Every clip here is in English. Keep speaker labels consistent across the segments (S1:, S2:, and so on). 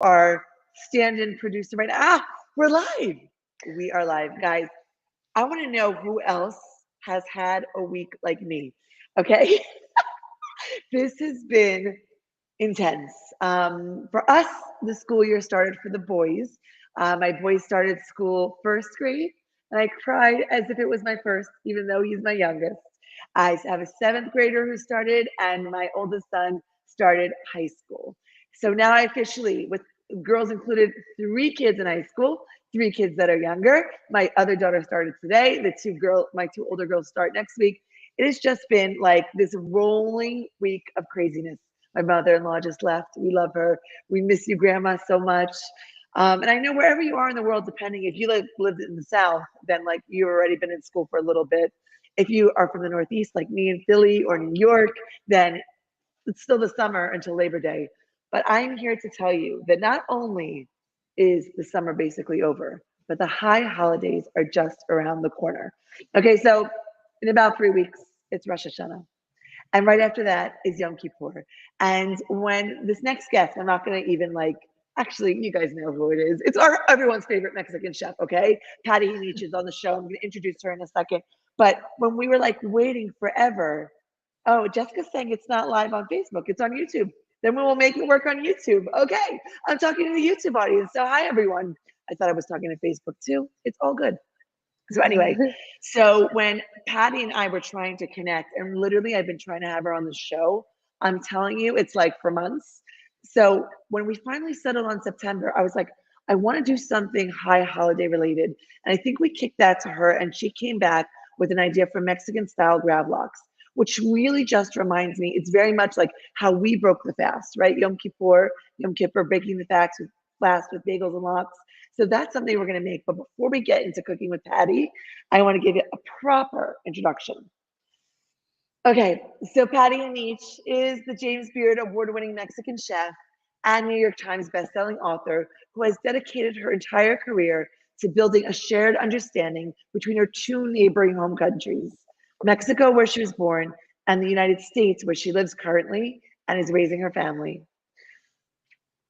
S1: our stand-in producer right now. We're live. We are live, guys. I want to know who else has had a week like me. Okay, this has been intense. For us, the school year started for the boys. My boy started school first grade, and I cried as if it was my first, even though he's my youngest. I have a seventh grader who started, and my oldest son started high school. So now I officially, with girls included, three kids in high school, three kids that are younger. My other daughter started today. My two older girls start next week. It has just been like this rolling week of craziness. My mother-in-law just left. We love her. We miss you, Grandma, so much. And I know wherever you are in the world, depending if you lived in the South, then like you've already been in school for a little bit. If you are from the Northeast, like me in Philly or New York, then it's still the summer until Labor Day. But I'm here to tell you that not only is the summer basically over, but the high holidays are just around the corner. Okay, so in about 3 weeks, it's Rosh Hashanah. And right after that is Yom Kippur. And when this next guest, I'm not going to even actually, you guys know who it is. It's everyone's favorite Mexican chef, okay? Pati Jinich is on the show. I'm going to introduce her in a second. But when we were like waiting forever, oh, Jessica's saying it's not live on Facebook, it's on YouTube. Then we will make it work on YouTube. Okay, I'm talking to the YouTube audience. So, hi, everyone. I thought I was talking to Facebook too. It's all good. So anyway, so when Pati and I were trying to connect, and literally I've been trying to have her on the show, I'm telling you, it's like for months. So when we finally settled on September, I was like, I want to do something high holiday related. And I think we kicked that to her, and she came back with an idea for Mexican-style Gravlax, which really just reminds me, it's very much like how we broke the fast, right? Yom Kippur, breaking the fast with bagels and lox. So that's something we're going to make. But before we get into cooking with Pati, I want to give you a proper introduction. Okay, so Pati Jinich is the James Beard award-winning Mexican chef and New York Times bestselling author who has dedicated her entire career to building a shared understanding between her two neighboring home countries, Mexico, where she was born, and the United States, where she lives currently and is raising her family.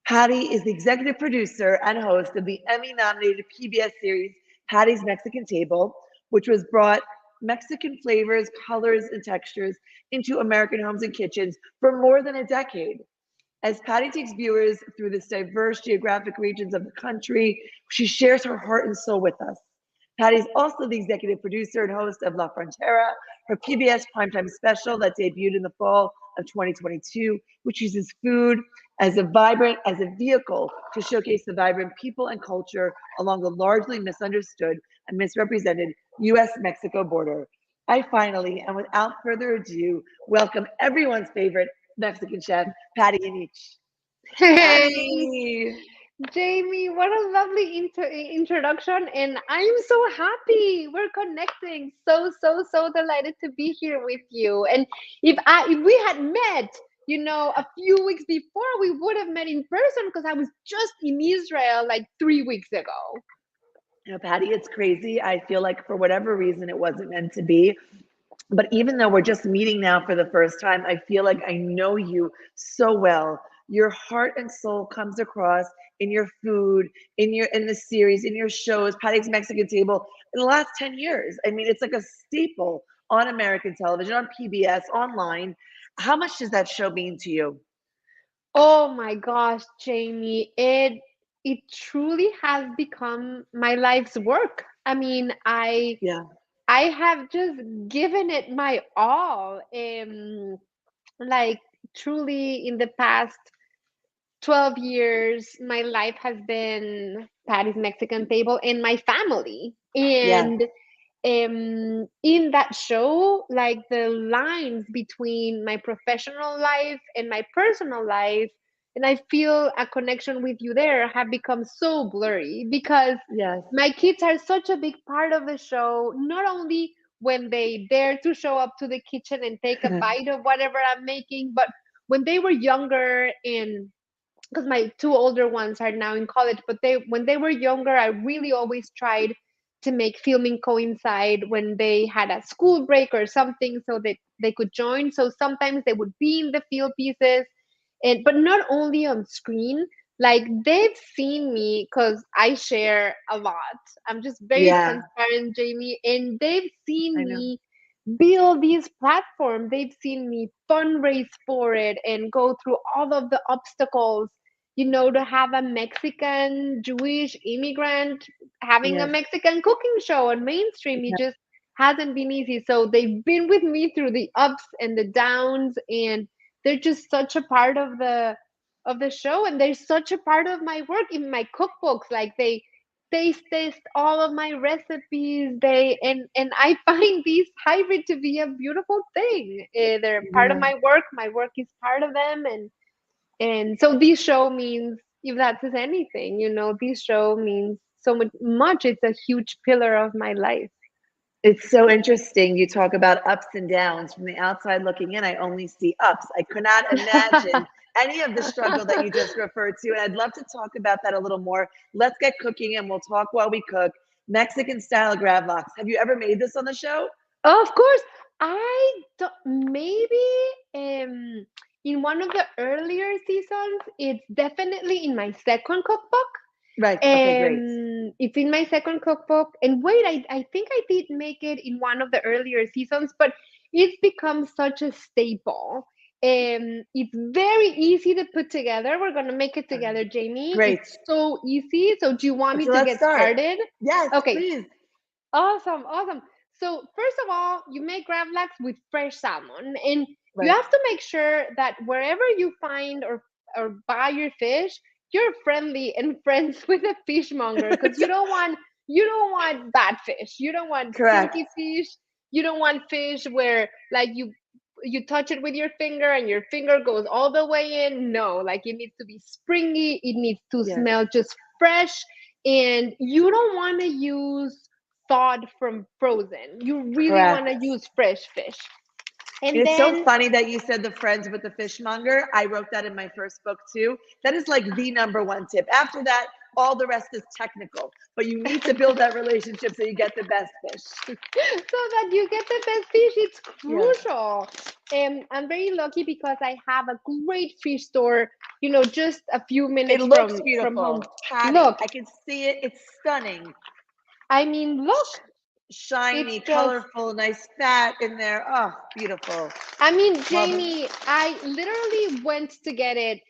S1: Pati is the executive producer and host of the Emmy-nominated PBS series Pati's Mexican Table, which was brought Mexican flavors, colors, and textures into American homes and kitchens for more than a decade. As Pati takes viewers through this diverse geographic regions of the country, she shares her heart and soul with us. Pati is also the executive producer and host of La Frontera, her PBS primetime special that debuted in the fall of 2022, which uses food as a vehicle to showcase the vibrant people and culture along the largely misunderstood and misrepresented U.S.-Mexico border. I finally, and without further ado, welcome everyone's favorite Mexican chef, Pati Jinich.
S2: Hey,
S1: Pati!
S2: Jamie, what a lovely introduction. And I'm so happy we're connecting. So delighted to be here with you. And if we had met, a few weeks before, we would have met in person because I was just in Israel like 3 weeks ago.
S1: Pati, it's crazy. I feel like for whatever reason, it wasn't meant to be. But even though we're just meeting now for the first time, I feel like I know you so well. Your heart and soul comes across in your food, in the series, in your shows, Patty's Mexican Table, in the last 10 years. I mean, it's like a staple on American television, on PBS, online. How much does that show mean to you?
S2: Oh my gosh, Jamie, it truly has become my life's work. I mean,
S1: Yeah.
S2: I have just given it my all. Like truly in the past 12 years, my life has been Patty's Mexican Table and my family.
S1: Yeah.
S2: And in that show, like the lines between my professional life and my personal life, and I feel a connection with you there, have become so blurry because
S1: Yes.
S2: my kids are such a big part of the show, not only when they dare to show up to the kitchen and take a bite of whatever I'm making, but when they were younger, and because my two older ones are now in college, but they when they were younger, I really always tried to make filming coincide when they had a school break or something so that they could join. So sometimes they would be in the field pieces, and but not only on screen. Like they've seen me because I share a lot. I'm just very
S1: Yeah,
S2: transparent, Jamie, and they've
S1: I
S2: seen
S1: know.
S2: me build these platforms. They've seen me fundraise for it and go through all of the obstacles, to have a Mexican Jewish immigrant having a
S1: Yes.
S2: Mexican cooking show on mainstream. It
S1: Yeah.
S2: just hasn't been easy. So they've been with me through the ups and the downs, and they're just such a part of the show, and they're such a part of my work in my cookbooks. Like they taste test all of my recipes. And I find these hybrid to be a beautiful thing. They're part of
S1: Yeah.
S2: my work. My work is part of them, and so this show means, if that says anything, this show means so much. It's a huge pillar of my life.
S1: It's so interesting. You talk about ups and downs. From the outside looking in, I only see ups. I could not imagine any of the struggle that you just referred to. And I'd love to talk about that a little more. Let's get cooking and we'll talk while we cook. Mexican style Gravlax. Have you ever made this on the show?
S2: Of course, I don't, maybe in one of the earlier seasons. It's definitely in my second cookbook.
S1: Right. Okay, great.
S2: It's in my second cookbook. And wait, I think I did make it in one of the earlier seasons, but it's become such a staple. It's very easy to put together. We're gonna make it
S1: All right.
S2: together, Jamie.
S1: Great.
S2: It's so easy. So do you want me
S1: So
S2: to
S1: let's
S2: get
S1: start.
S2: started?
S1: Yes,
S2: Okay,
S1: please.
S2: awesome, awesome. So first of all, you make gravlax with fresh salmon, and you
S1: Right.
S2: have to make sure that wherever you find or buy your fish, you're friendly and friends with a fishmonger, because you don't want bad fish. You don't want
S1: Correct.
S2: stinky fish. You don't want fish where like you touch it with your finger and your finger goes all the way in. No, like it needs to be springy. It needs to
S1: Yes.
S2: smell just fresh, and you don't want to use thawed from frozen. You really want to
S1: Correct.
S2: use fresh fish.
S1: And
S2: And
S1: it's so
S2: then
S1: funny that you said the friends with the fishmonger. I wrote that in my first book too. That is like the number one tip. After that, all the rest is technical. But you need to build that relationship so you get the best fish.
S2: so that you get the best fish, it's
S1: Yeah.
S2: crucial. I'm very lucky because I have a great fish store, just a few
S1: It
S2: minutes
S1: looks
S2: from home.
S1: beautiful. Patty,
S2: Look,
S1: I can see it. It's stunning.
S2: I mean, look, it's
S1: Shiny,
S2: just
S1: colorful, nice fat in there. Oh, beautiful.
S2: I mean,
S1: Love it.
S2: Jamie, I literally went to get it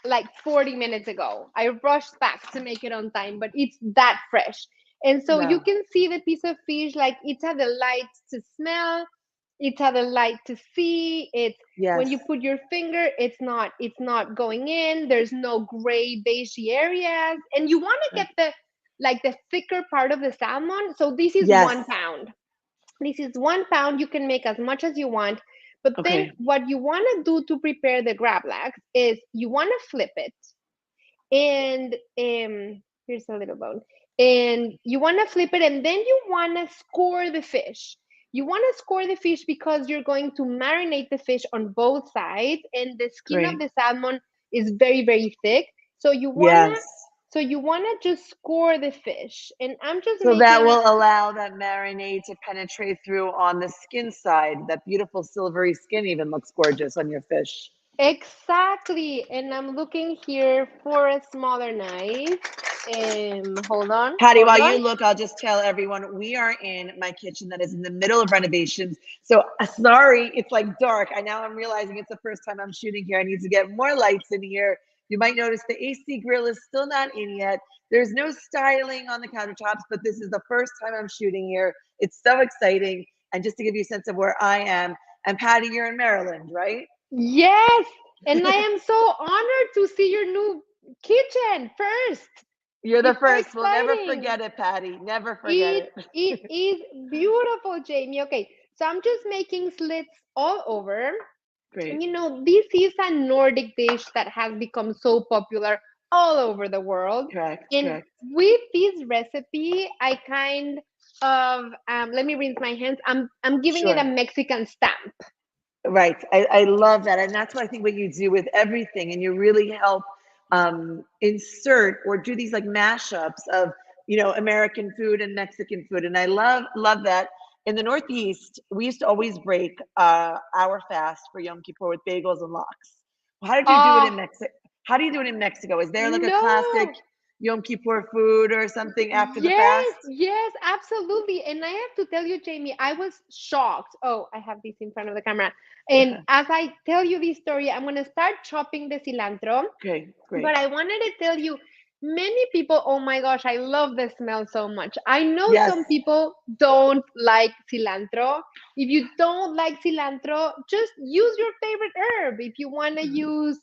S2: like 40 minutes ago. I rushed back to make it on time, but it's that fresh. And so you
S1: Wow.
S2: can see the piece of fish, like it's had the light to smell, it's had the light to see. It's when
S1: Yes.
S2: you put your finger, it's not going in. There's no gray beigey areas. And you want to
S1: Right.
S2: get the thicker part of the salmon. So this is
S1: Yes.
S2: 1 pound. This is 1 pound. You can make as much as you want. But then
S1: Okay.
S2: what you want to do to prepare the gravlax is you want to flip it. And here's a little bone. And you want to flip it, and then you want to score the fish. You want to score the fish because you're going to marinate the fish on both sides, and the skin of
S1: Great.
S2: the salmon is very, very thick. So you wanna
S1: Yes.
S2: so you wanna just score the fish. And I'm just
S1: So that
S2: making
S1: will allow that marinade to penetrate through on the skin side. That beautiful silvery skin even looks gorgeous on your fish.
S2: exactly. And I'm looking here for a smaller knife. Hold on,
S1: Patty,
S2: hold
S1: while
S2: on.
S1: you look, I'll just tell everyone we are in my kitchen that is in the middle of renovations. So sorry, it's like dark. I'm realizing it's the first time I'm shooting here. I need to get more lights in here. You might notice the AC grill is still not in yet. There's no styling on the countertops, but this is the first time I'm shooting here. It's so exciting. And just to give you a sense of where I am, and Patty, you're in Maryland, right?
S2: Yes, and I am so honored to see your new kitchen first.
S1: You're the
S2: It's so
S1: first. We'll never
S2: exciting.
S1: forget it, Patty. Never forget
S2: It
S1: it.
S2: it is beautiful, Jamie. Okay, so I'm just making slits all over.
S1: Great.
S2: And this is a Nordic dish that has become so popular all over the world.
S1: Correct.
S2: And
S1: Correct.
S2: with this recipe, I kind of let me rinse my hands. I'm giving it a
S1: Sure.
S2: Mexican stamp.
S1: Right. I love that. And that's what I think what you do with everything. And you really help insert or do these like mashups of, American food and Mexican food. And I love that. In the Northeast, we used to always break our fast for Yom Kippur with bagels and lox. How did you do it
S2: Oh,
S1: in Mexico? How do you do it in Mexico? Is there like a classic
S2: No.
S1: Yom Kippur food or something after the
S2: Yes,
S1: fast?
S2: yes, absolutely. And I have to tell you, Jamie, I was shocked. Oh, I have this in front of the camera. And as I tell you this story, I'm going to start chopping the cilantro.
S1: Okay, great.
S2: But I wanted to tell you, many people, oh my gosh, I love the smell so much. I know
S1: Yes.
S2: some people don't like cilantro. If you don't like cilantro, just use your favorite herb. If you want to use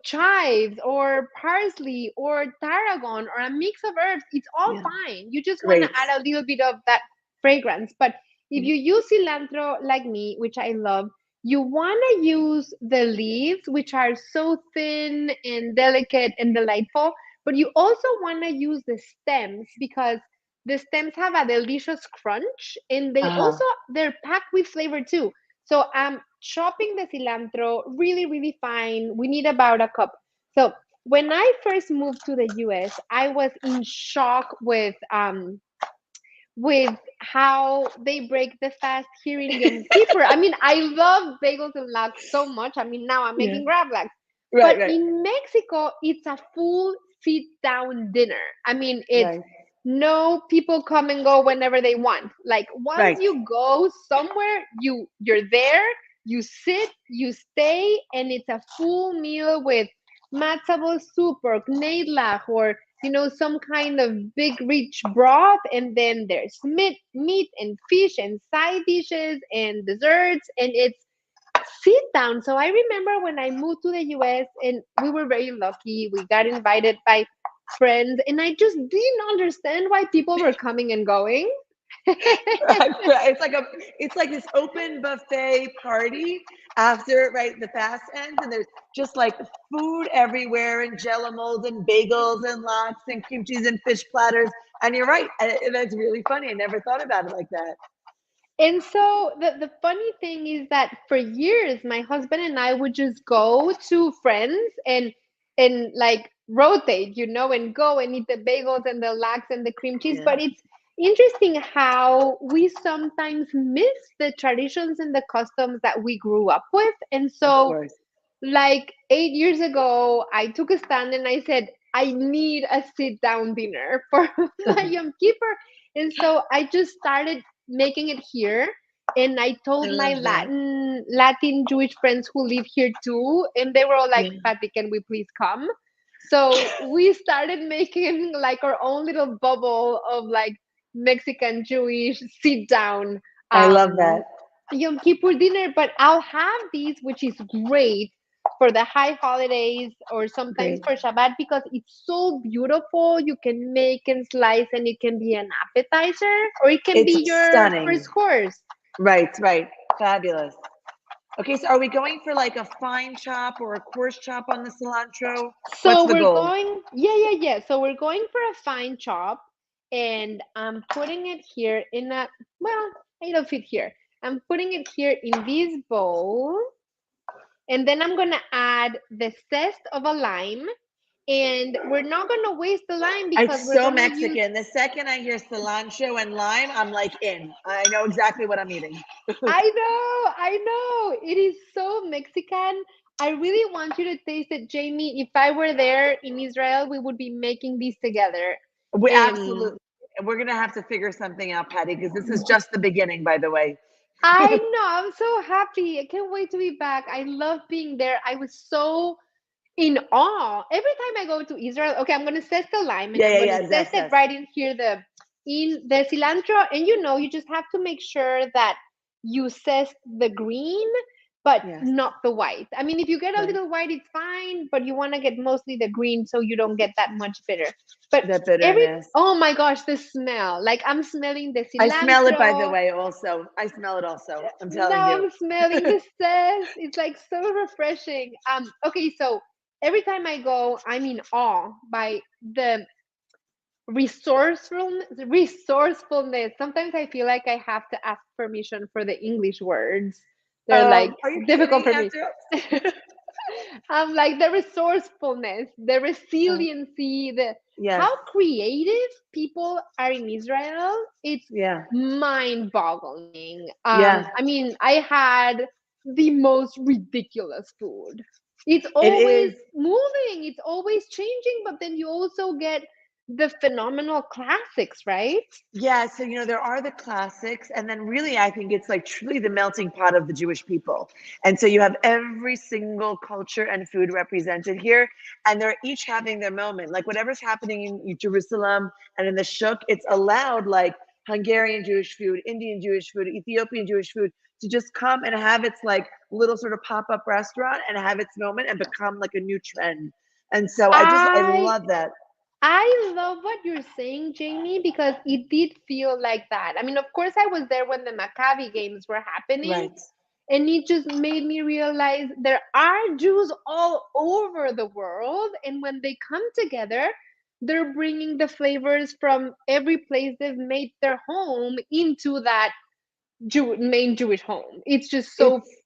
S2: chives or parsley or tarragon or a mix of herbs, it's all
S1: Yeah.
S2: fine. You just want to
S1: Great.
S2: add a little bit of that fragrance. But if
S1: Mhm.
S2: you use cilantro like me, which I love, you want to use the leaves, which are so thin and delicate and delightful, but you also want to use the stems because the stems have a delicious crunch and
S1: Uh-huh.
S2: they're packed with flavor too. So I'm chopping the cilantro really, really fine. We need about a cup. So when I first moved to the US, I was in shock with how they break the fast here in Yom Kippur. I mean, I love bagels and lax so much. I mean, now I'm
S1: Yeah.
S2: making gravlax.
S1: Right,
S2: But
S1: right,
S2: in Mexico, it's a full sit down dinner. I mean, it's
S1: right,
S2: no people come and go whenever they want. Like once
S1: right.
S2: you go somewhere, you're there, you sit, you stay, and it's a full meal with matzo soup or kneidlach or some kind of big rich broth, and then there's meat and fish and side dishes and desserts, and it's sit down. So I remember when I moved to the US and we were very lucky. We got invited by friends, and I just didn't understand why people were coming and going.
S1: Right, right. It's like this open buffet party after right the fast ends, and there's just like food everywhere, and jello molds and bagels and lox and cream cheese and fish platters. And you're right, and that's really funny. I never thought about it like that.
S2: And so the funny thing is that for years my husband and I would just go to friends and like rotate, and go and eat the bagels and the lax and the cream cheese.
S1: Yeah,
S2: But it's interesting how we sometimes miss the traditions and the customs that we grew up with. And
S1: of
S2: so
S1: course.
S2: like 8 years ago, I took a stand and I said, I need a sit down dinner for my Yom Kippur. And so I just started making it here. And I
S1: I
S2: told my
S1: love that.
S2: Latin Jewish friends who live here too. And they were all like,
S1: Yeah,
S2: Pati, can we please come? So we started making like our own little bubble of like Mexican Jewish sit down
S1: I love
S2: um,
S1: that.
S2: Yom Kippur dinner. But I'll have these, which is great for the high holidays or sometimes
S1: Great.
S2: for Shabbat because it's so beautiful. You can make and slice, and it can be an appetizer or it can
S1: It's
S2: be your
S1: stunning.
S2: first course.
S1: Right, right. Fabulous. Okay, so are we going for like a fine chop or a coarse chop on the cilantro? What's
S2: So
S1: the
S2: we're
S1: goal?
S2: going, yeah, yeah, yeah. So we're going for a fine chop, and I'm putting it here in a, well, it'll fit here. I'm putting it here in this bowl, and then I'm gonna add the zest of a lime, and we're not gonna waste the lime because
S1: It's
S2: we're
S1: so
S2: gonna use.
S1: Mexican. The second I hear cilantro and lime, I'm like in. I know exactly what I'm eating.
S2: I know. It is so Mexican. I really want you to taste it, Jamie. If I were there in Israel, we would be making these together.
S1: We
S2: And
S1: absolutely, we're gonna have to figure something out, Patty, because this is just the beginning, by the way.
S2: I know, I'm so happy. I can't wait to be back. I love being there. I was so in awe. Every time I go to Israel, okay, I'm gonna zest the lime and
S1: Yeah,
S2: I'm
S1: yeah,
S2: gonna
S1: yeah.
S2: zest
S1: Zest,
S2: it
S1: zest.
S2: right in here in the cilantro. And you just have to make sure that you zest the green, but
S1: Yes,
S2: not the white. I mean, if you get a
S1: right.
S2: little white, it's fine, but you want to get mostly the green so you don't get that much bitter. But
S1: The
S2: every
S1: bitterness.
S2: oh my gosh, the smell! Like I'm smelling the
S1: I smell it, by the
S2: cilantro.
S1: way. Also, I smell it. Also, I'm telling
S2: Now
S1: you.
S2: I'm smelling the zest. It's like so refreshing. Okay, so every time I go, I'm in awe by the resourcefulness. Sometimes I feel like I have to ask permission for the English words. They're like
S1: Are you
S2: difficult
S1: kidding?
S2: for me.
S1: After,
S2: I'm like the resourcefulness, the
S1: uh,
S2: resiliency, the
S1: yes,
S2: how creative people are in Israel. It's
S1: yeah,
S2: mind-boggling.
S1: yeah.
S2: I mean, I had the most ridiculous food. It's
S1: It
S2: always
S1: is.
S2: moving, it's always changing, but then you also get the phenomenal classics, right?
S1: Yeah, so there are the classics, and then really I think it's like truly the melting pot of the Jewish people. And so you have every single culture and food represented here, and they're each having their moment. Like whatever's happening in Jerusalem and in the Shuk, it's allowed like Hungarian Jewish food, Indian Jewish food, Ethiopian Jewish food to just come and have its like little sort of pop-up restaurant and have its moment and become like a new trend. And so I
S2: I
S1: love that.
S2: I love what you're saying, Jamie, because it did feel like that. I mean, of course, I was there when the Maccabi games were happening,
S1: Right.
S2: and it just made me realize there are Jews all over the world, and when they come together, they're bringing the flavors from every place they've made their home into that main Jewish home. It's just so
S1: It's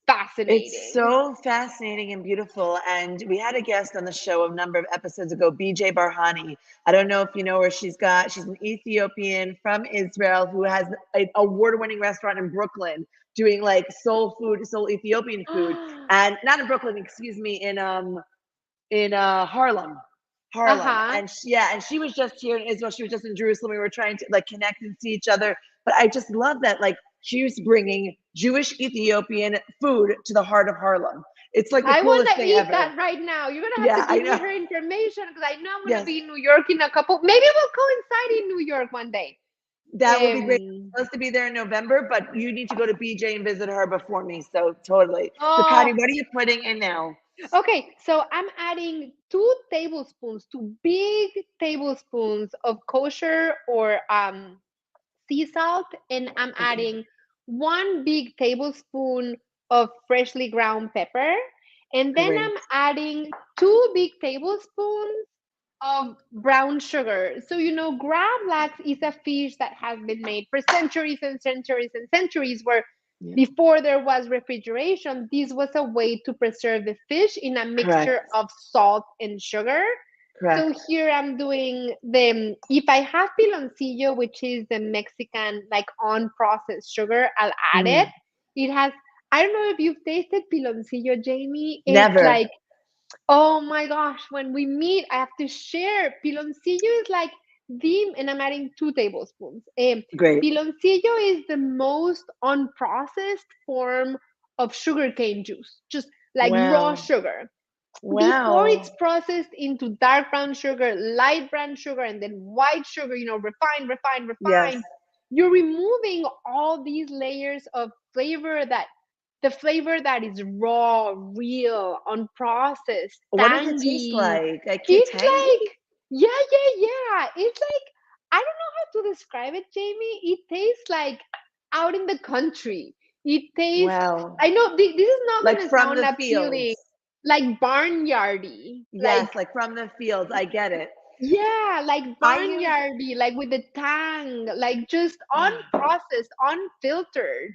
S1: it's
S2: fascinating.
S1: so fascinating and beautiful. And we had a guest on the show a number of episodes ago, BJ Barhani. I don't know if you know her. She's an Ethiopian from Israel who has an award-winning restaurant in Brooklyn doing like soul food, soul Ethiopian food. And not in Brooklyn, excuse me, in Harlem. Harlem.
S2: Uh-huh.
S1: And yeah, and she was just here in Israel. She was just in Jerusalem. We were trying to like connect and see each other. But I just love that like she was bringing Jewish Ethiopian food to the heart of Harlem. It's like the
S2: I want
S1: coolest
S2: to
S1: thing
S2: eat
S1: ever.
S2: that right now. You're going to have
S1: Yeah,
S2: to
S1: I
S2: give me
S1: know.
S2: her information because I know I'm going to
S1: Yes,
S2: be in New York in a couple. Maybe we'll coincide in New York one day.
S1: that will be great.
S2: Um,
S1: I'm supposed to be there in November, but you need to go to BJ and visit her before me. So totally. So Patty,
S2: oh,
S1: what are you putting in now?
S2: okay. So I'm adding 2 tablespoons, 2 big tablespoons of kosher or sea salt, and I'm
S1: Okay,
S2: adding 1 big tablespoon of freshly ground pepper, and then
S1: great.
S2: I'm adding 2 big tablespoons of brown sugar. So Gravlax is a fish that has been made for centuries and centuries and centuries. Where
S1: Yeah,
S2: before there was refrigeration, this was a way to preserve the fish in a mixture
S1: correct,
S2: of salt and sugar. So
S1: correct.
S2: here I'm doing if I have piloncillo, which is the Mexican like unprocessed sugar, I'll add it.
S1: Mm,
S2: It has, I don't know if you've tasted piloncillo, Jamie. It's
S1: never.
S2: like, oh my gosh, when we meet, I have to share. Piloncillo is like and I'm adding 2 tablespoons.
S1: Great.
S2: Piloncillo is the most unprocessed form of sugarcane juice, just like raw
S1: Wow.
S2: sugar before it's
S1: Wow.
S2: processed into dark brown sugar, light brown sugar, and then white sugar, refined, refined,
S1: Yes.
S2: refined, you're removing all these layers of flavor the flavor that is raw, real, unprocessed,
S1: What does it taste
S2: tangy.
S1: like? Like
S2: It's
S1: tangy?
S2: like, yeah, yeah, yeah. It's like, I don't know how to describe it, Jamie. It tastes like out in the country. It tastes,
S1: Wow.
S2: I know this is not
S1: Like
S2: going to
S1: from
S2: sound
S1: the
S2: appealing,
S1: fields.
S2: like barnyardy,
S1: Yes, like from the fields. I get it.
S2: yeah, like
S1: I use
S2: barnyardy, like with the tang, like just unprocessed, unfiltered,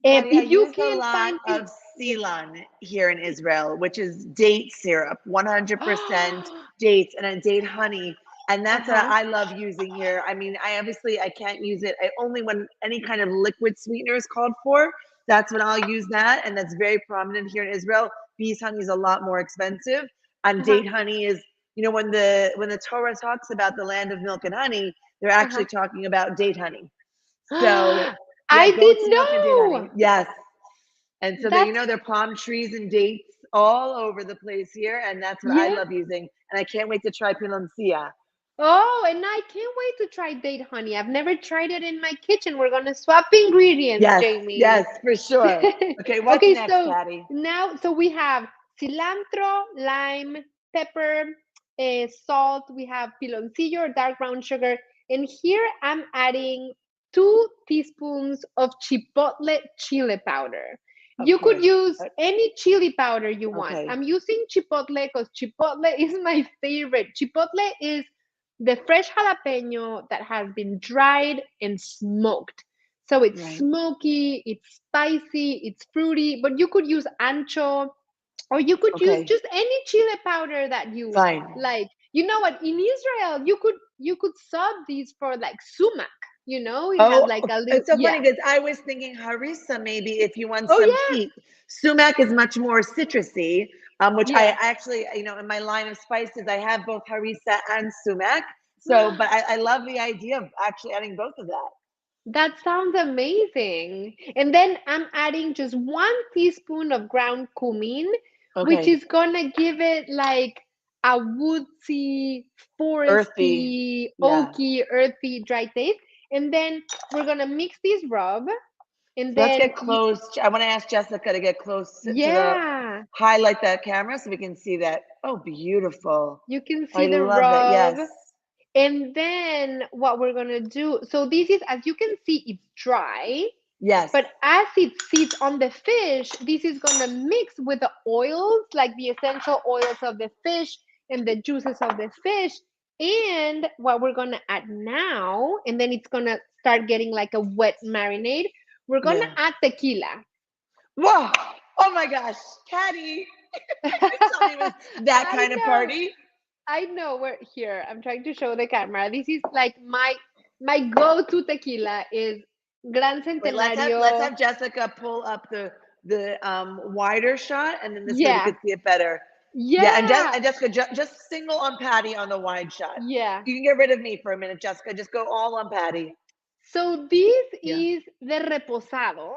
S1: Patty, I
S2: if you
S1: use a
S2: can't
S1: lot
S2: find
S1: of Ceylon here in Israel, which is date syrup, 100% dates and a date honey. And that's what
S2: uh-huh,
S1: I love using here. I mean, I can't use it. I only when any kind of liquid sweetener is called for. That's when I'll use that, and that's very prominent here in Israel. Bees honey is a lot more expensive, and
S2: uh-huh,
S1: date honey is, when the Torah talks about the land of milk and honey, they're
S2: uh-huh.
S1: actually talking about date honey. So yeah,
S2: I
S1: goat's
S2: didn't
S1: milk and date
S2: know.
S1: honey. Yes. And so there,
S2: That's
S1: there are palm trees and dates all over the place here, and that's what I
S2: yeah.
S1: love using. And I can't wait to try piloncilla.
S2: Oh, and I can't wait to try date honey. I've never tried it in my kitchen. We're gonna swap ingredients,
S1: Yes,
S2: Jamie.
S1: yes, for sure. Okay, what's
S2: Okay,
S1: next,
S2: so
S1: Patty?
S2: so we have cilantro, lime, pepper, salt. We have piloncillo or dark brown sugar, and here I'm adding 2 teaspoons of chipotle chili powder.
S1: Of
S2: You could
S1: course.
S2: use any chili powder you want.
S1: Okay,
S2: I'm using chipotle because chipotle is my favorite. Chipotle is the fresh jalapeno that has been dried and smoked. So it's
S1: right.
S2: smoky, it's spicy, it's fruity, but you could use ancho or you could use
S1: Okay,
S2: just any chili powder that you
S1: fine.
S2: like. You know what? In Israel, you could sub these for like sumac. It has
S1: Oh,
S2: like a little,
S1: it's so
S2: yeah.
S1: funny because I was thinking harissa maybe if you want
S2: Oh
S1: some
S2: yeah.
S1: heat. Sumac is much more citrusy, which I
S2: Yeah.
S1: actually, in my line of spices, I have both harissa and sumac. So, but I love the idea of actually adding both of that.
S2: That sounds amazing. And then I'm adding just 1 teaspoon of ground cumin, which
S1: Okay.
S2: is gonna give it like a woodsy,
S1: Earthy.
S2: foresty,
S1: Yeah.
S2: oaky, earthy, dry taste. And then we're gonna mix this rub. And
S1: So let's
S2: then
S1: get close. I want to ask Jessica to get close to the
S2: yeah,
S1: highlight that camera so we can see that. Oh, beautiful.
S2: you can
S1: I
S2: see the
S1: love that.
S2: rub.
S1: Yes.
S2: And then what we're gonna do, so this is, as you can see, it's dry.
S1: Yes.
S2: But as it sits on the fish, this is gonna mix with the oils, like the essential oils of the fish and the juices of the fish. And what we're gonna add now, and then it's gonna start getting like a wet marinade, we're gonna
S1: Yeah.
S2: add tequila.
S1: Whoa. Oh my gosh. Patty, you tell me it was that
S2: I
S1: kind of
S2: know,
S1: party.
S2: I know. We're here. I'm trying to show the camera. This is like my go-to tequila is Gran
S1: Wait, let's
S2: Centenario.
S1: have Jessica pull up the wider shot, and then this way we
S2: Yeah,
S1: could see it better. Yeah, and,
S2: yeah,
S1: Jessica, just single on Patty on the wide shot.
S2: yeah.
S1: You can get rid of me for a minute, Jessica. Just go all on Patty.
S2: So this
S1: Yeah.
S2: is the reposado,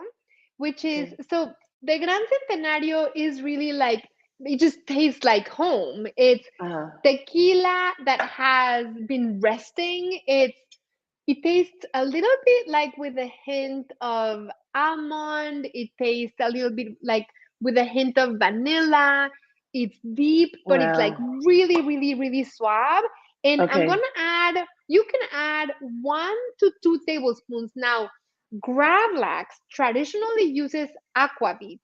S2: which is
S1: Okay.
S2: so the Gran Centenario is really like it just tastes like home. It's
S1: Uh,
S2: tequila that has been resting. It tastes a little bit like with a hint of almond. It tastes a little bit like with a hint of vanilla. It's deep, but it's like
S1: wow.
S2: really, really, really suave. And I'm
S1: Okay.
S2: gonna add, you can add 1 to 2 tablespoons. Now, Gravlax traditionally uses aquavit,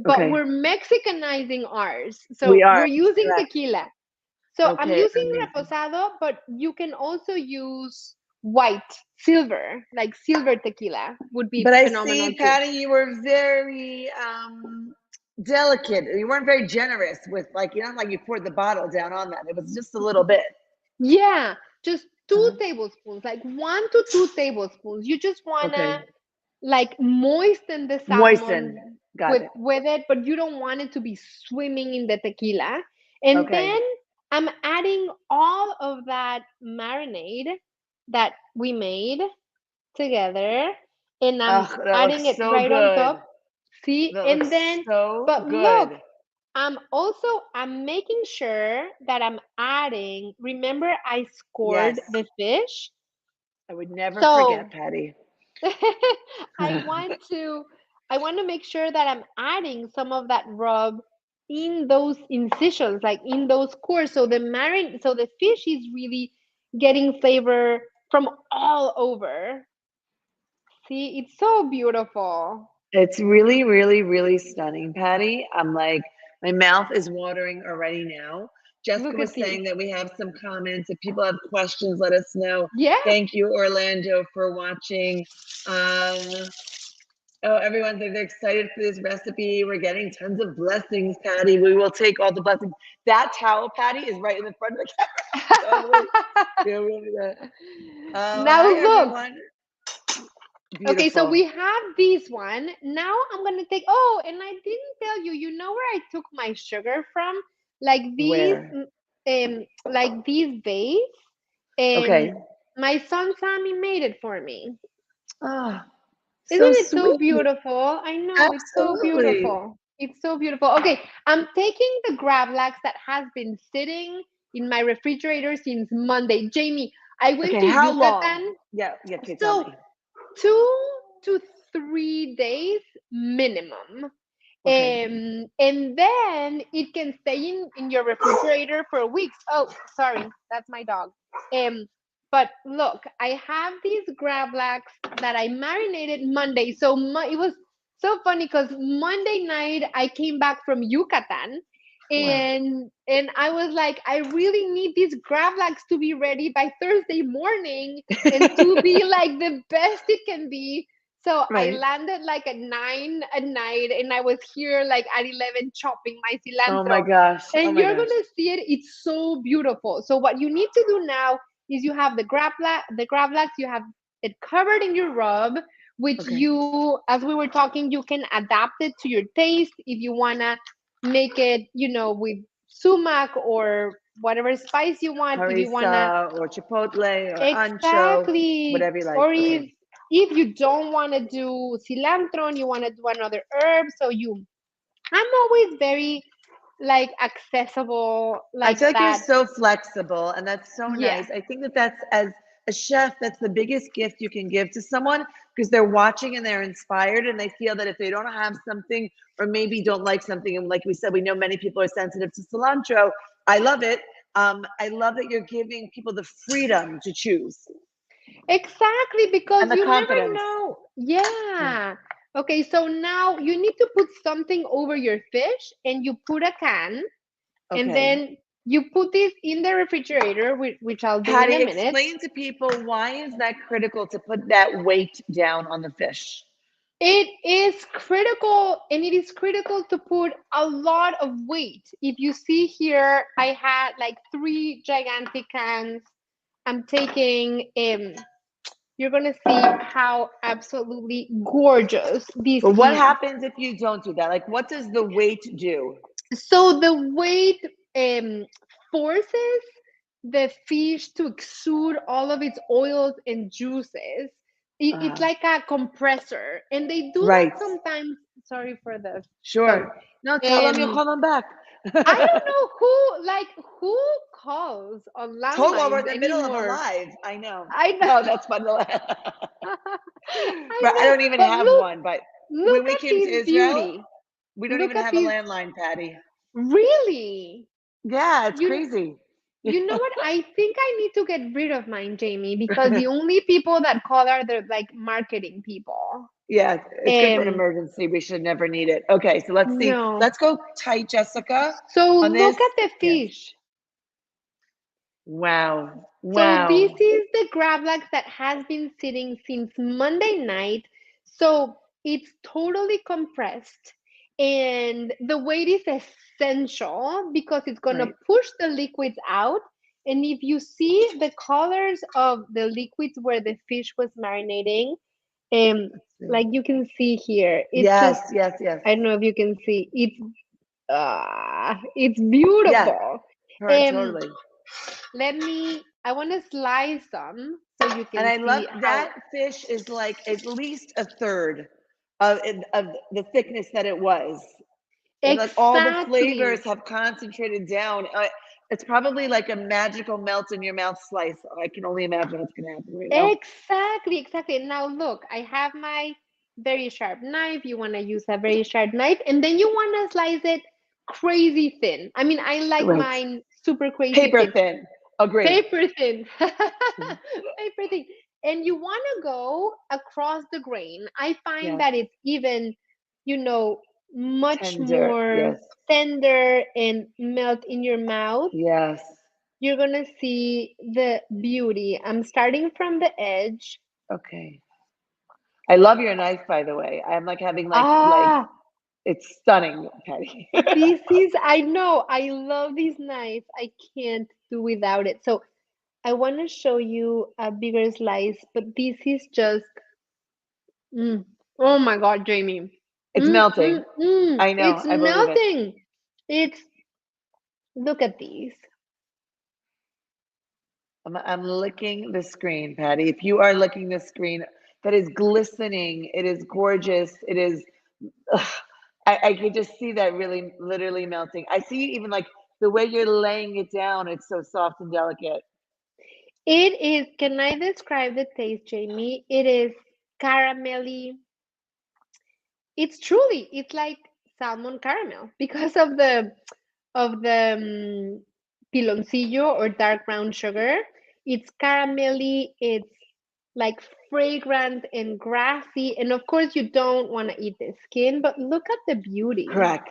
S2: but
S1: Okay.
S2: we're Mexicanizing ours.
S1: We
S2: So
S1: are.
S2: we're using
S1: Correct.
S2: tequila. So I'm
S1: Okay.
S2: using
S1: Amazing.
S2: reposado, but you can also use white, silver, like silver tequila would be
S1: But I
S2: phenomenal
S1: see,
S2: too.
S1: Patty, you were very delicate. You weren't very generous with like you poured the bottle down on that. It was just a little bit.
S2: Yeah, just two
S1: Uh,
S2: tablespoons, like 1 to 2 tablespoons. You just wanna
S1: okay.
S2: like moisten the
S1: Moisten.
S2: salmon
S1: Got
S2: with
S1: it.
S2: it, but you don't want it to be swimming in the tequila. And
S1: Okay.
S2: then I'm adding all of that marinade that we made together, and I'm
S1: Oh, that
S2: adding
S1: looks
S2: it
S1: so
S2: right on
S1: good.
S2: top. See,
S1: That
S2: and
S1: looks
S2: then,
S1: so
S2: but look,
S1: good.
S2: I'm making sure that I'm adding. Remember, I
S1: Yes.
S2: scored the fish,
S1: I would never forget,
S2: so
S1: Patty.
S2: I want to I want to make sure that I'm adding some of that rub in those incisions, like in those cores, so so the fish is really getting flavor from all over. See, it's so beautiful.
S1: It's really, really, really stunning, Patty. I'm like, my mouth is watering already now. Jessica
S2: Look at
S1: was
S2: this.
S1: saying that we have some comments. If people have questions, let us know.
S2: Yeah.
S1: Thank you, Orlando, for watching. Um, oh, everyone, they're excited for this recipe. We're getting tons of blessings, Patty. We will take all the blessings. That towel, Patty, is right in the front of the camera. Totally. Yeah, we'll do that.
S2: Now
S1: Hi,
S2: look.
S1: everyone.
S2: Okay, so
S1: Beautiful.
S2: we have this one. Now I'm gonna take. Oh, and I didn't tell you. You know where I took my sugar from? Like these,
S1: Where?
S2: like these vase. And
S1: Okay.
S2: my son Sammy made it for me.
S1: Oh,
S2: Isn't
S1: so
S2: it so
S1: sweet.
S2: beautiful? I know, it's so
S1: Absolutely.
S2: beautiful. It's so beautiful. Okay, I'm taking the Gravlax that has been sitting in my refrigerator since Monday. Jamie, I went
S1: Okay,
S2: to
S1: how long?
S2: Yucatan,
S1: Yeah, yeah, okay, tell
S2: so
S1: me.
S2: 2 to 3 days minimum.
S1: Okay.
S2: And then it can stay in your refrigerator for weeks. Oh, sorry, that's my dog. Um, but look, I have these Gravlax that I marinated Monday. So it was so funny because Monday night I came back from Yucatan,
S1: Wow.
S2: and I was like, I really need these Gravlax to be ready by Thursday morning and to be like the best it can be. So I
S1: Right.
S2: landed like at 9 at night, and I was here like at 11 chopping my
S1: Oh my
S2: cilantro.
S1: gosh. Oh
S2: And
S1: my
S2: you're
S1: gosh.
S2: gonna see it. It's so beautiful. So what you need to do now is you have the Gravlax, you have it covered in your rub, which
S1: Okay.
S2: you, as we were talking, you can adapt it to your taste if you wanna make it, with sumac or whatever spice you want. If you wanna,
S1: Harissa or chipotle or ancho,
S2: exactly.
S1: whatever you like.
S2: Or
S1: Okay.
S2: if you don't want to do cilantro and you want to do another herb, so I'm always very like accessible
S1: I
S2: like
S1: feel like you're
S2: that.
S1: so flexible, and that's so
S2: Yeah.
S1: nice. I think that that's as a chef, that's the biggest gift you can give to someone because they're watching and they're inspired, and they feel that if they don't have something or maybe don't like something, and like we said, we know many people are sensitive to cilantro. I love it. I love that you're giving people the freedom to choose
S2: Exactly,
S1: and
S2: because
S1: the
S2: you never
S1: confidence.
S2: know.
S1: Yeah.
S2: Yeah. Okay, so now you need to put something over your fish and you put a can and
S1: Okay.
S2: then you put this in the refrigerator, which I'll do in a
S1: Patty,
S2: minute.
S1: explain to people why is that critical to put that weight down on the fish?
S2: It is critical, and it is critical to put a lot of weight. If you see here, I had like three gigantic cans. I'm taking you're gonna see how absolutely gorgeous this
S1: But what
S2: is.
S1: happens if you don't do that? Like, what does the weight do?
S2: So the weight um, forces the fish to exude all of its oils and juices. It's
S1: Uh,
S2: like a compressor, and they do that
S1: right.
S2: sometimes. Sorry for the dog.
S1: Sure. No, tell them you'll
S2: Um,
S1: call them back.
S2: I don't know who calls on
S1: Told while we're
S2: landlines
S1: in the middle of a
S2: anymore.
S1: live. I know.
S2: I know,
S1: Oh, that's fun.
S2: I
S1: But I
S2: know,
S1: don't even
S2: but
S1: have
S2: look,
S1: one. But when
S2: look
S1: we
S2: at
S1: came to
S2: this
S1: Israel,
S2: beauty.
S1: we don't
S2: Look
S1: even
S2: at
S1: have a
S2: this.
S1: landline, Patty.
S2: Really?
S1: Yeah, it's
S2: You
S1: crazy.
S2: You know what? I think I need to get rid of mine, Jamie, because the only people that call are the like marketing people.
S1: Yeah, it's good for an
S2: Um,
S1: emergency. We should never need it. Okay, so let's see.
S2: no.
S1: Let's go tight, Jessica,
S2: So
S1: on this.
S2: look at the
S1: Yes.
S2: fish.
S1: Wow.
S2: So this
S1: Wow.
S2: is the Gravlax that has been sitting since Monday night. So it's totally compressed. And the weight is essential because it's going to
S1: Right.
S2: push the liquids out. And if you see the colors of the liquids where the fish was marinating, um,
S1: Let's see.
S2: like you can see here, it's
S1: Yes,
S2: just,
S1: yes, yes.
S2: I don't know if you can see, it's
S1: Yeah,
S2: beautiful. Um,
S1: totally.
S2: I want to slice some so you
S1: And
S2: can
S1: I love
S2: see how
S1: that fish is like at least a third of the thickness that it was. And like all the
S2: exactly,
S1: flavors have concentrated down. It's probably like a magical melt in your mouth slice. I can only imagine what's going to happen right now.
S2: exactly. Now look, I have my very sharp knife. You want to use a very sharp knife, and then you want to slice it crazy thin. I mean, I like
S1: Right.
S2: mine super crazy
S1: Paper
S2: thin.
S1: thin. Agree.
S2: Paper thin. Paper thin. And you want to go across the grain. I find
S1: Yes.
S2: that it's even, you know, much
S1: Tender.
S2: more
S1: Yes.
S2: tender and melt in your mouth.
S1: Yes.
S2: You're going to see the beauty. I'm starting from the edge.
S1: Okay. I love your knife, by the way. I'm like having like
S2: Ah,
S1: it's stunning, Patty.
S2: this is, I know, I love this knife. I can't do without it. So I want to show you a bigger slice, but this is just Mm. Oh my God, Jamie.
S1: It's melting. I
S2: It's
S1: know. I believe it.
S2: melting. It's, look at these.
S1: I'm licking the screen, Patty. If you are licking the screen, that is glistening. It is gorgeous. It is. Ugh, I could just see that really, literally melting. I see even like the way you're laying it down. It's so soft and delicate.
S2: It is, can I describe the taste, Jamie? It is caramelly. It's like salmon caramel because of the piloncillo or dark brown sugar. It's caramelly, it's like fragrant and grassy. And of course, you don't want to eat the skin, but look at the beauty.
S1: Correct.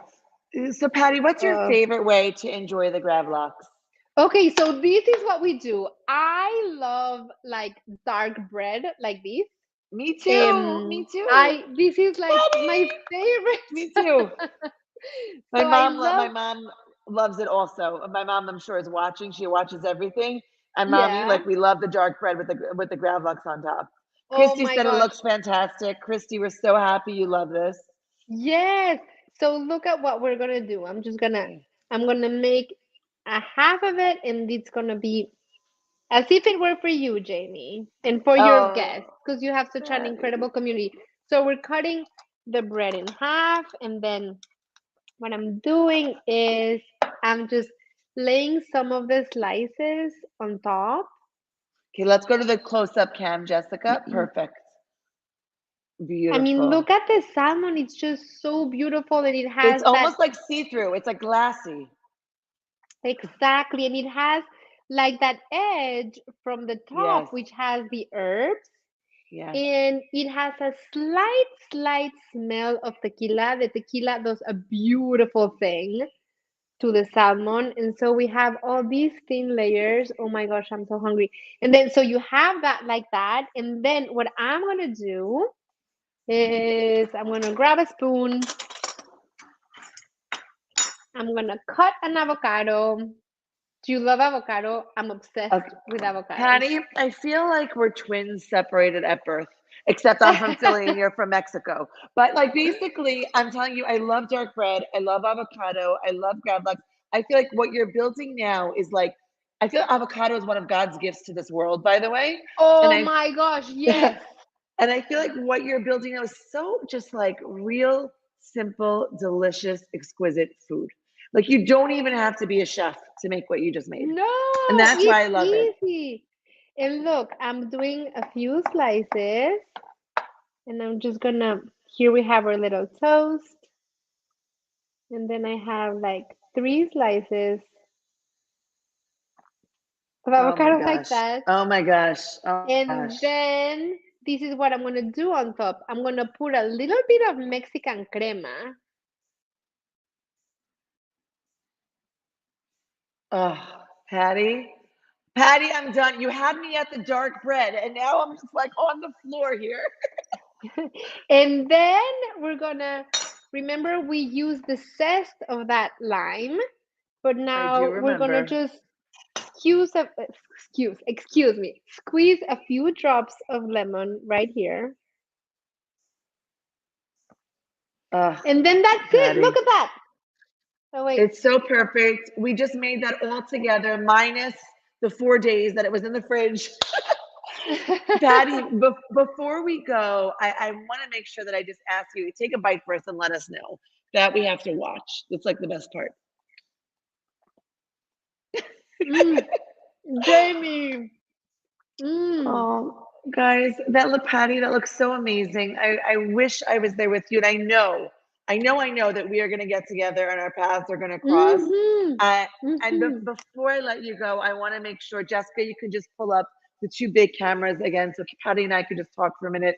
S1: So, Patty, what's your
S2: Uh,
S1: favorite way to enjoy the gravlax?
S2: okay, so this is what we do. I love like dark bread like this.
S1: Me too. Me too.
S2: I This is like my
S1: Patty, me too.
S2: favorite.
S1: My
S2: So I
S1: mom, my
S2: love,
S1: mom loves it also. My mom, I'm sure, is watching. She watches everything. And mommy,
S2: yeah.
S1: like we love the dark bread with the gravlax on top.
S2: Oh
S1: Christy
S2: my
S1: said it
S2: gosh.
S1: looks fantastic. Christy, we're so happy you love this.
S2: Yes. So look at what we're gonna do.
S1: Okay.
S2: I'm gonna make a half of it, and it's gonna be as if it were for you, Jamie, and for your guests,
S1: Oh,
S2: because you have such an incredible
S1: Patty.
S2: community. So we're cutting the bread in half, and then what I'm doing is I'm just laying some of the slices on top.
S1: Okay, let's go to the close-up cam, Jessica. Perfect.
S2: I mean,
S1: Beautiful.
S2: look at the salmon. It's just so beautiful, and it
S1: It's
S2: has that
S1: almost like see-through. It's like glassy.
S2: exactly, and it has like that edge from the top,
S1: Yes,
S2: which has the herbs,
S1: yes.
S2: and it has a slight smell of tequila. The tequila does a beautiful thing to the salmon, and so we have all these thin layers. Oh my gosh, I'm so hungry. And then so you have that like that, and then what I'm gonna do is I'm gonna grab a spoon. I'm gonna cut an avocado. Do you love avocado? I'm
S1: Okay.
S2: obsessed with avocados.
S1: Patty, I feel like we're twins separated at birth, except I'm from Philly and you're from Mexico. But like basically, I'm telling you, I love dark bread. I love avocado. I love Gravlax. I feel like what you're building now is like, I feel avocado is one of God's gifts to this world, by the way. And
S2: Oh
S1: I
S2: my gosh, yes.
S1: and I feel like what you're building now is so just like real, simple, delicious, exquisite food. Like you don't even have to be a chef to make what you just made. And
S2: No,
S1: that's why
S2: it's
S1: I love it.
S2: easy. And look, I'm doing a few slices, and I'm just gonna, here we have our little toast, and then I have like three slices of
S1: Oh my
S2: avocado like
S1: gosh.
S2: that.
S1: Oh my gosh. Oh my
S2: And
S1: gosh.
S2: then this is what I'm gonna do on top. I'm gonna put a little bit of Mexican crema.
S1: Oh, Patty. Patty, I'm done. You had me at the dark bread, and now I'm just like on the floor here.
S2: And then we're gonna remember we use the zest of that lime, but
S1: I do
S2: now we're gonna
S1: remember.
S2: just excuse me, squeeze a few drops of lemon right here.
S1: Oh,
S2: And then that's it. Look
S1: Patty.
S2: at that. Oh wait.
S1: It's so perfect. We just made that all together, minus the 4 days that it was in the fridge. Patty, before we go, I want to make sure that I just ask you take a bite first and let us know that we have to watch. It's like the best part.
S2: mm, Jamie. Mm.
S1: Oh, guys, that look, Patty, that looks so amazing. I wish I was there with you. And I know that we are going to get together and our paths are going to cross.
S2: Mm-hmm.
S1: Uh, and
S2: Mm-hmm.
S1: before I let you go, I want to make sure, Jessica, you can just pull up the two big cameras again so Patty and I could just talk for a minute.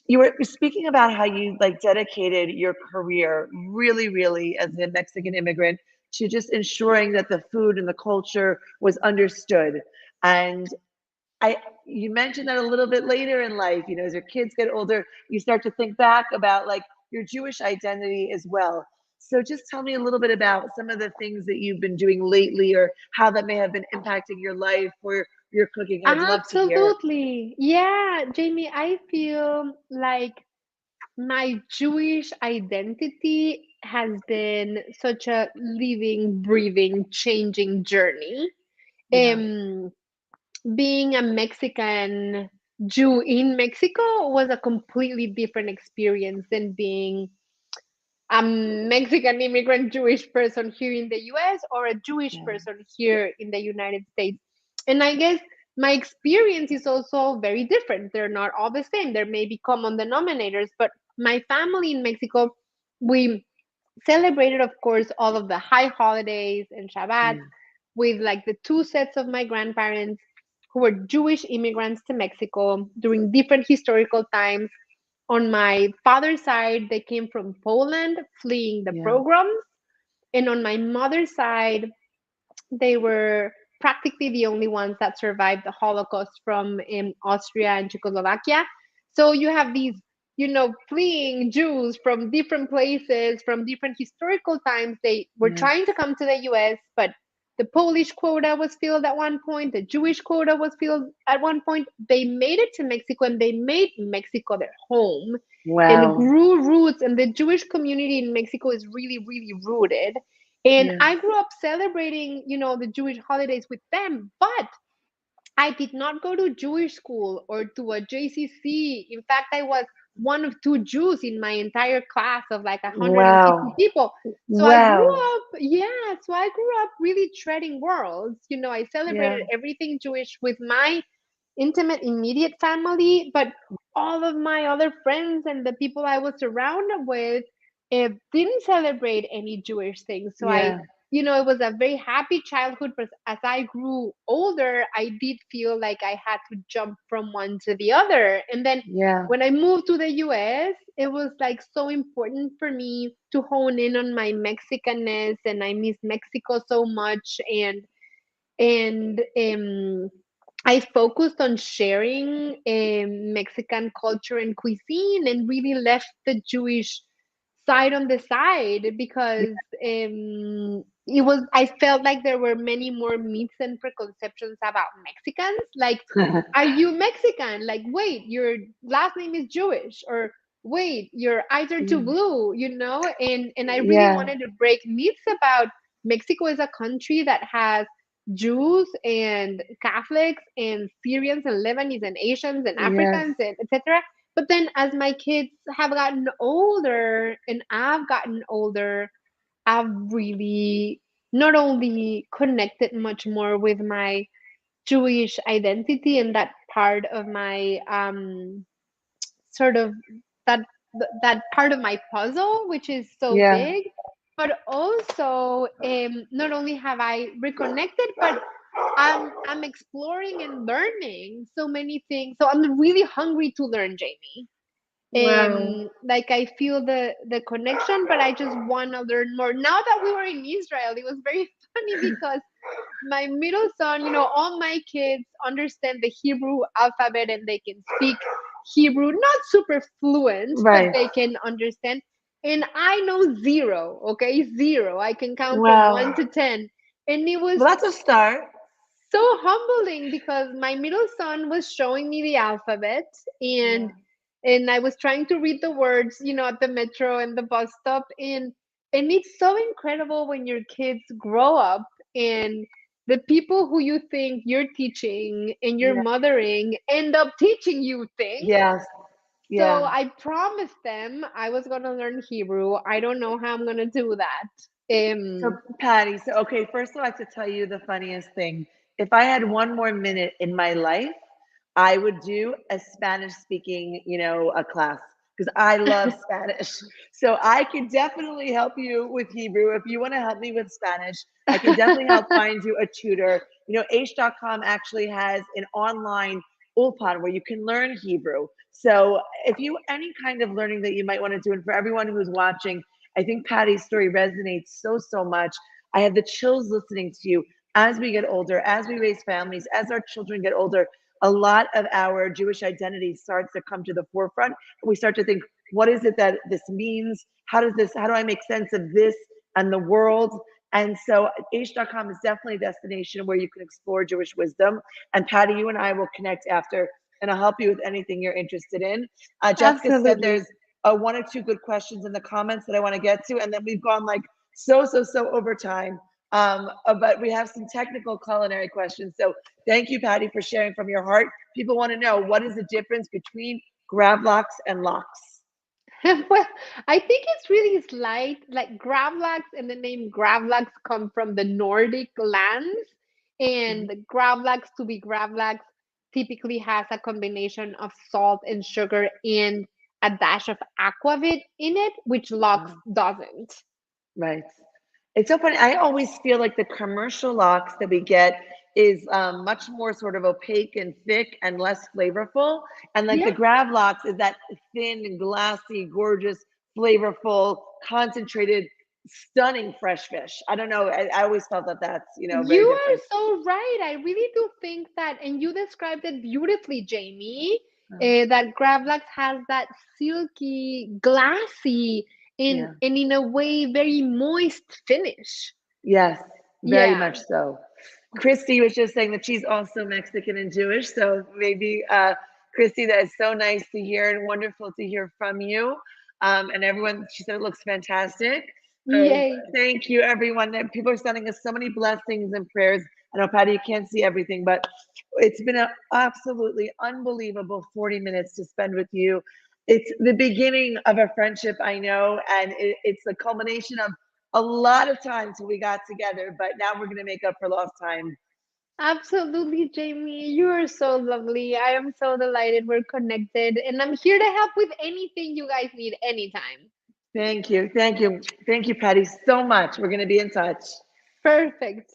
S1: You were speaking about how you like dedicated your career really, really as a Mexican immigrant to just ensuring that the food and the culture was understood. And I you mentioned that a little bit later in life, you know, as your kids get older, you start to think back about like your Jewish identity as well. So just tell me a little bit about some of the things that you've been doing lately or how that may have been impacting your life or your cooking. I'd love to hear.
S2: Absolutely. Yeah, Jamie, I feel like my Jewish identity has been such a living, breathing, changing journey.
S1: Yeah.
S2: Um, Being a Mexican Jew in Mexico was a completely different experience than being a Mexican immigrant Jewish person here in the US or a Jewish
S1: Yeah.
S2: person here in the United States. And I guess my experience is also very different. They're not all the same. There may be common denominators, but my family in Mexico, we celebrated, of course, all of the high holidays and Shabbat
S1: Mm,
S2: with like the two sets of my grandparents who were Jewish immigrants to Mexico during different historical times. On my father's side, they came from Poland fleeing the
S1: yeah.
S2: pogroms. And on my mother's side, they were practically the only ones that survived the Holocaust from Austria and Czechoslovakia. So you have these, fleeing Jews from different places, from different historical times. They were
S1: Yes.
S2: trying to come to the US, but The Polish quota was filled at one point. The Jewish quota was filled at one point. They made it to Mexico and they made Mexico their home and
S1: Wow.
S2: grew roots. And the Jewish community in Mexico is really, really rooted. And
S1: Yes.
S2: I grew up celebrating, the Jewish holidays with them. But I did not go to Jewish school or to a JCC. In fact, I was one of two Jews in my entire class of like 150
S1: Wow.
S2: people. So I grew
S1: Wow.
S2: up, yeah, so I grew up really treading worlds. I
S1: Yeah.
S2: celebrated everything Jewish with my intimate, immediate family, but all of my other friends and the people I was surrounded with didn't celebrate any Jewish things. So
S1: Yeah.
S2: it was a very happy childhood, but as I grew older, I did feel like I had to jump from one to the other. And then
S1: Yeah.
S2: when I moved to the US, it was like so important for me to hone in on my Mexicanness, and I miss Mexico so much. And I focused on sharing Mexican culture and cuisine, and really left the Jewish side on the side because it was I felt like there were many more myths and preconceptions about Mexicans. Like, are you Mexican? Like, wait, your last name is Jewish, or wait, your eyes are too blue, and I really
S1: Yeah.
S2: wanted to break myths about Mexico as a country that has Jews and Catholics and Syrians and Lebanese and Asians and
S1: Yes.
S2: Africans and etc. But then as my kids have gotten older and I've gotten older, I've really not only connected much more with my Jewish identity and that part of my sort of that that part of my puzzle, which is so
S1: Yeah.
S2: big. But also, not only have I reconnected, but I'm exploring and learning so many things. So I'm really hungry to learn, Jamie.
S1: Wow.
S2: Like I feel the connection, but I just want to learn more. Now that we were in Israel, it was very funny because my middle son, all my kids understand the Hebrew alphabet and they can speak Hebrew, not super fluent, but
S1: Right.
S2: they can understand. And I know zero, okay? Zero. I can count from
S1: Wow.
S2: 1 to 10. And it was
S1: Well, that's a start.
S2: so humbling because my middle son was showing me the alphabet,
S1: Yeah.
S2: and I was trying to read the words, at the metro and the bus stop, and it's so incredible when your kids grow up and the people who you think you're teaching and you're
S1: Yeah.
S2: mothering end up teaching you things.
S1: Yes.
S2: So
S1: Yeah.
S2: I promised them I was going to learn Hebrew. I don't know how I'm going to do that.
S1: So, Patty, so okay, first I have to tell you the funniest thing. If I had one more minute in my life, I would do a Spanish speaking, a class because I love Spanish. So I can definitely help you with Hebrew. If you want to help me with Spanish, I can definitely help find you a tutor. H.com actually has an online ulpan where you can learn Hebrew. So if you any kind of learning that you might want to do, and for everyone who's watching, I think Patty's story resonates so, so much. I have the chills listening to you. As we get older, as we raise families, as our children get older, a lot of our Jewish identity starts to come to the forefront. And we start to think, what is it that this means? How do I make sense of this and the world? And so H.com is definitely a destination where you can explore Jewish wisdom. And Patty, you and I will connect after, and I'll help you with anything you're interested in. Jessica said
S2: Absolutely.
S1: there's one or two good questions in the comments that I want to get to, and then we've gone like so over time. But we have some technical culinary questions. So thank you, Patty, for sharing from your heart. People want to know what is the difference between Gravlax and lox.
S2: Well, I think it's really slight. Like Gravlax and the name Gravlax come from the Nordic lands, and
S1: Mhm.
S2: the Gravlax to be Gravlax typically has a combination of salt and sugar and a dash of aquavit in it, which Lox doesn't.
S1: Right. It's so funny. I always feel like the commercial lox that we get is much more sort of opaque and thick and less flavorful. And like
S2: Yeah.
S1: the grab lox is that thin and glassy, gorgeous, flavorful, concentrated, stunning fresh fish. I don't know. I always felt that that's,
S2: You
S1: very
S2: are
S1: different.
S2: so right. I really do think that, and you described it beautifully, Jamie,
S1: Oh,
S2: that Gravlax has that silky, glassy,
S1: yeah.
S2: and in a way very moist finish.
S1: Yes. Very
S2: Yeah.
S1: much so. Christy was just saying that she's also Mexican and Jewish. So maybe, Christy, that is so nice to hear and wonderful to hear from you. And everyone, she said it looks fantastic.
S2: Yay.
S1: Thank you, everyone. That people are sending us so many blessings and prayers. I know, Patty, you can't see everything, but it's been an absolutely unbelievable 40 minutes to spend with you. It's the beginning of a friendship, I know, and it's the culmination of a lot of time till we got together, but now we're going to make up for lost time.
S2: Absolutely, Jamie. You are so lovely. I am so delighted we're connected, and I'm here to help with anything you guys need anytime.
S1: Thank you. Thank you. Thank you, Patty, so much. We're going to be in touch.
S2: Perfect.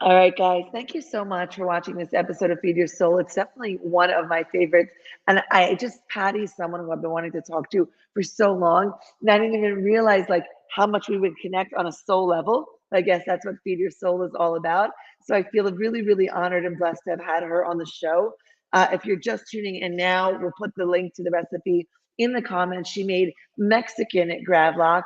S1: All right, guys. Thank you so much for watching this episode of Feed Your Soul. It's definitely one of my favorites. And I just, Patty's someone who I've been wanting to talk to for so long. And I didn't even realize like how much we would connect on a soul level. I guess that's what Feed Your Soul is all about. So I feel really, really honored and blessed to have had her on the show. If you're just tuning in now, we'll put the link to the recipe in the comments. She made Mexican Gravlax.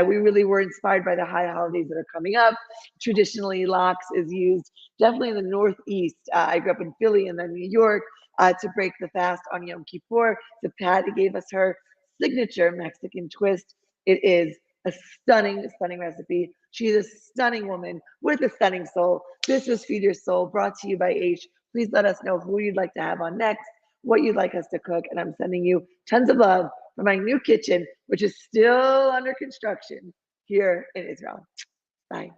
S1: We really were inspired by the high holidays that are coming up. Traditionally, lox is used definitely in the Northeast. I grew up in Philly and then New York to break the fast on Yom Kippur. So Patty gave us her signature Mexican twist. It is a stunning, stunning recipe. She's a stunning woman with a stunning soul. This was Feed Your Soul, brought to you by H. Please let us know who you'd like to have on next, what you'd like us to cook, and I'm sending you tons of love for my new kitchen, which is still under construction here in Israel. Bye.